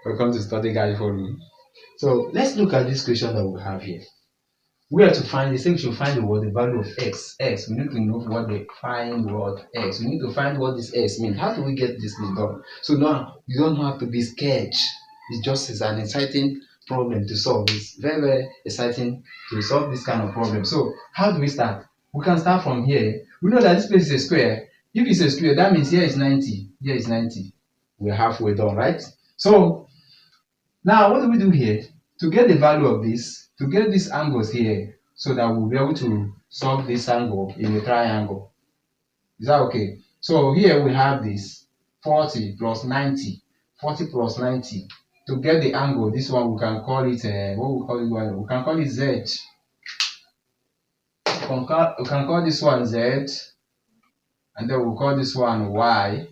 Welcome to Study Guide Forum. So let's look at this question that we have here. We have to find, they say we should find the value of x. X, we need to know what they find what x. We need to find what this x means. How do we get this thing done? So now you don't have to be scared. It just is an exciting problem to solve. It's very, very exciting to solve this kind of problem. So how do we start? We can start from here. We know that this place is a square. If it's a square, that means here is 90. Here is 90. We're halfway done, right? So now what do we do here? To get the value of this, to get these angles here, so that we'll be able to solve this angle in a triangle. Is that okay? So here we have this 40 plus 90. 40 plus 90. To get the angle, this one we can call it what we call it? We can call it Z. We can call this one Z, and then we'll call this one Y.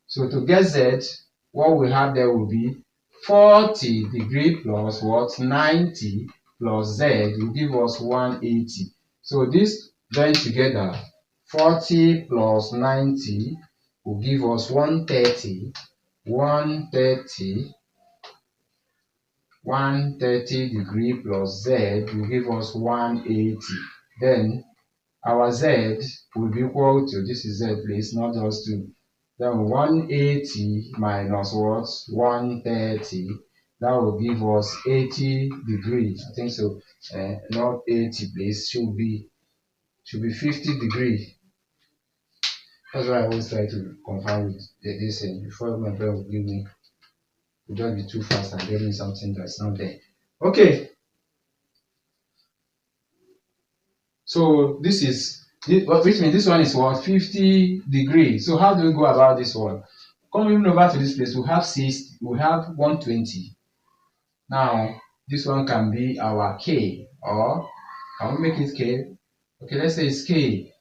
So to get Z, what we have there will be 40 degree plus what? 90 plus Z will give us 180. So this joined together, 40 plus 90 will give us 130. 130 degree plus Z will give us 180. Then our Z will be equal to, this is Z please, not just 2. Then 180 minus what? 130. That will give us 80 degrees. I think so. Not 80 please. Should be 50 degrees. That's why I always try to confirm with this thing before my brain will give me. Will just be too fast and give me something that's not there. Okay. So this is, which means this one is what? 50 degrees. So how do we go about this one? Coming over to this place, we have 6, we have 120. Now this one can be our K, or can we make it K? Okay, let's say it's K.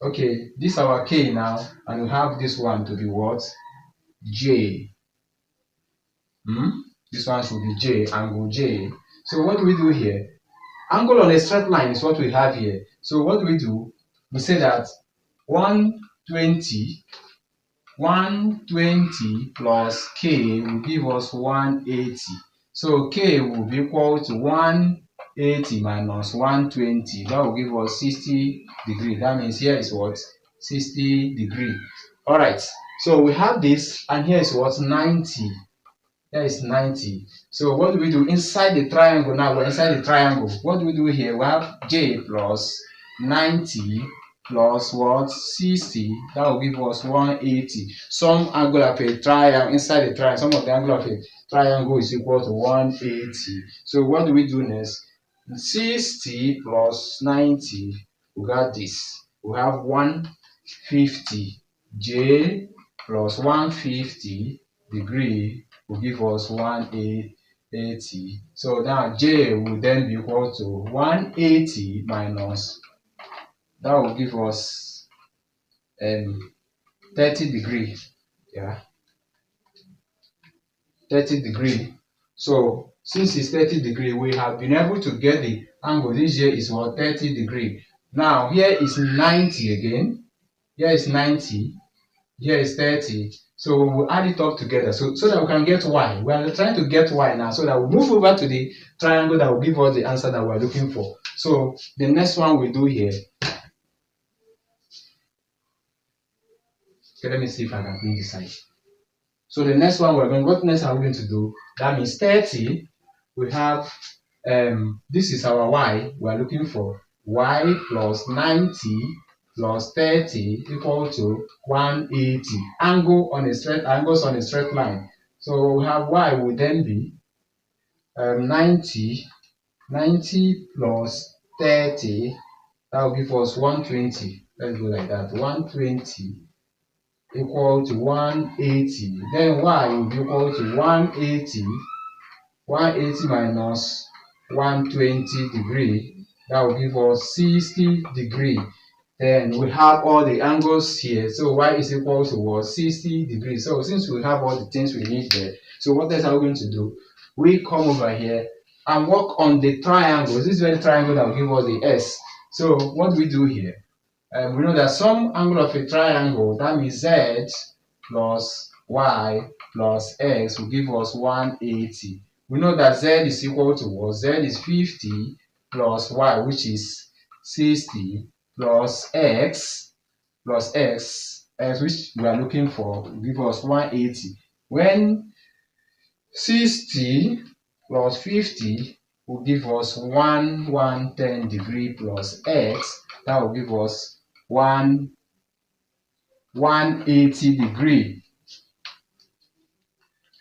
Okay, this is our K now, and we have this one to be what? J. This one should be J, angle J. So what do we do here? Angle on a straight line is what we have here. So what do we do? We say that 120 plus K will give us 180. So K will be equal to 180 minus 120. That will give us 60 degrees. That means here is what? 60 degrees. All right. So we have this, and here is what? 90. Here is 90. So what do we do inside the triangle? Now we're inside the triangle. What do we do here? We have J plus 90 plus what? 60. That will give us 180. Some angle of a triangle inside the triangle, some of the angle of a triangle is equal to 180. So what do we do next? 60 plus 90, we got this. We have 150. J plus 150 degree will give us 180. So now J will then be equal to 180 minus, that will give us 30 degrees. Yeah, 30 degrees. So since it's 30 degrees, we have been able to get the angle. This here is what? 30 degrees. Now here is 90 again. Here is 90. Here is 30. So we'll add it up together so that we can get Y. We are trying to get Y now, so that we move over to the triangle that will give us the answer that we're looking for. So the next one we do here. Okay, let me see if I can bring this side. So the next one we're going, what next are we going to do? That means 30. We have this is our Y we're looking for. Y plus 90 plus 30 equal to 180. Angles on a straight line. So we have Y will then be 90 plus 30. That will give us 120. Let's go like that. 120 equal to 180. Then Y will be equal to 180. 180 minus 120 degree. That will give us 60 degree. Then we have all the angles here. So Y is equal to what? 60 degrees. So since we have all the things we need there, so what else are we going to do? We come over here and work on the triangles. This is very triangle that will give us the S. So what do we do here? We know that some angle of a triangle, that means Z plus y plus x will give us 180. We know that z is equal to what? Z is 50 plus y, which is 60, plus x which we are looking for, will give us 180. When 60 plus 50 will give us 110 degree plus x, that will give us 180 degree.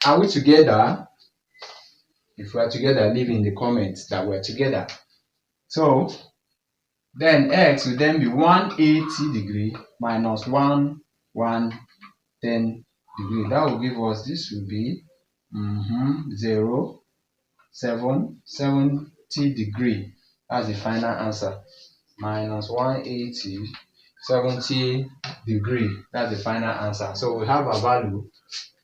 Are we together? If we are together, leave in the comments that we are together. So then x will then be 180 degree minus 110 degree. That will give us, this will be 70 degree. That's the final answer. Minus 180, 70 degree. That's the final answer. So we have a value.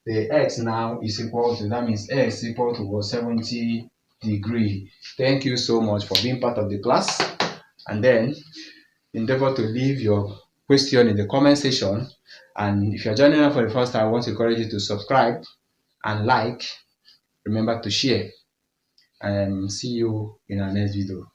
The x now is equal to, that means x is equal to 70 degree. Thank you so much for being part of the class. And then endeavor to leave your question in the comment section. And if you're joining us for the first time, I want to encourage you to subscribe and like. Remember to share. And see you in our next video.